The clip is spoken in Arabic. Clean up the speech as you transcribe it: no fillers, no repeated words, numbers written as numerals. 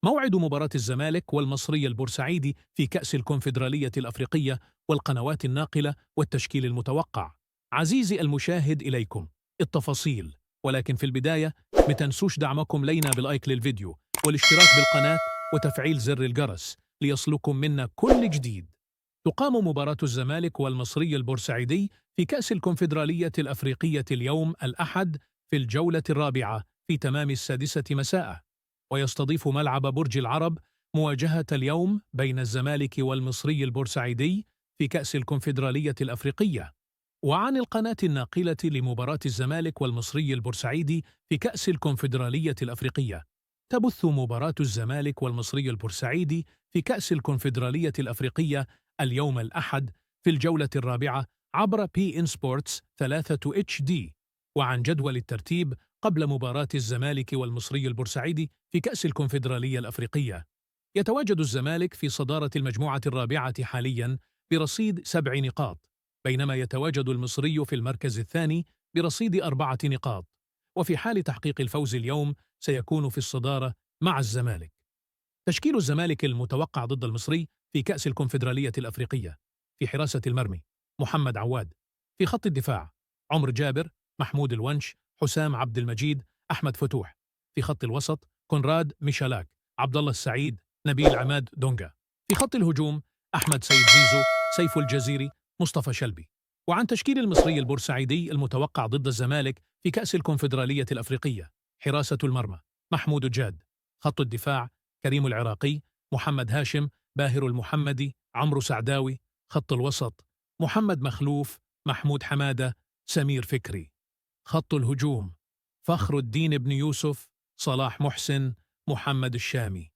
موعد مباراة الزمالك والمصري البورسعيدي في كأس الكونفدرالية الأفريقية والقنوات الناقلة والتشكيل المتوقع. عزيزي المشاهد إليكم التفاصيل، ولكن في البداية متنسوش دعمكم لينا باللايك للفيديو والاشتراك بالقناة وتفعيل زر الجرس ليصلكم منا كل جديد. تقام مباراة الزمالك والمصري البورسعيدي في كأس الكونفدرالية الأفريقية اليوم الأحد في الجولة الرابعة في تمام 6 مساء، ويستضيف ملعب برج العرب مواجهة اليوم بين الزمالك والمصري البورسعيدي في كأس الكونفدرالية الأفريقية. وعن القناة الناقلة لمباراة الزمالك والمصري البورسعيدي في كأس الكونفدرالية الأفريقية، تبث مباراة الزمالك والمصري البورسعيدي في كأس الكونفدرالية الأفريقية اليوم الأحد في الجولة الرابعة عبر بي إن سبورتس 3 HD. وعن جدول الترتيب قبل مباراة الزمالك والمصري البورسعيدي في كأس الكونفدرالية الأفريقية، يتواجد الزمالك في صدارة المجموعة الرابعة حالياً برصيد 7 نقاط، بينما يتواجد المصري في المركز الثاني برصيد 4 نقاط، وفي حال تحقيق الفوز اليوم سيكون في الصدارة مع الزمالك. تشكيل الزمالك المتوقع ضد المصري في كأس الكونفدرالية الأفريقية: في حراسة المرمى محمد عواد، في خط الدفاع عمر جابر، محمود الونش، حسام عبد المجيد، أحمد فتوح، في خط الوسط كونراد ميشالاك، عبد الله السعيد، نبيل عماد دونجا، في خط الهجوم أحمد سيد زيزو، سيف الجزيري، مصطفى شلبي. وعن تشكيل المصري البورسعيدي المتوقع ضد الزمالك في كأس الكونفدرالية الأفريقية: حراسة المرمى محمود الجاد، خط الدفاع كريم العراقي، محمد هاشم، باهر المحمدي، عمرو سعداوي، خط الوسط محمد مخلوف، محمود حمادة، سمير فكري، خط الهجوم فخر الدين بن يوسف، صلاح محسن، محمد الشامي.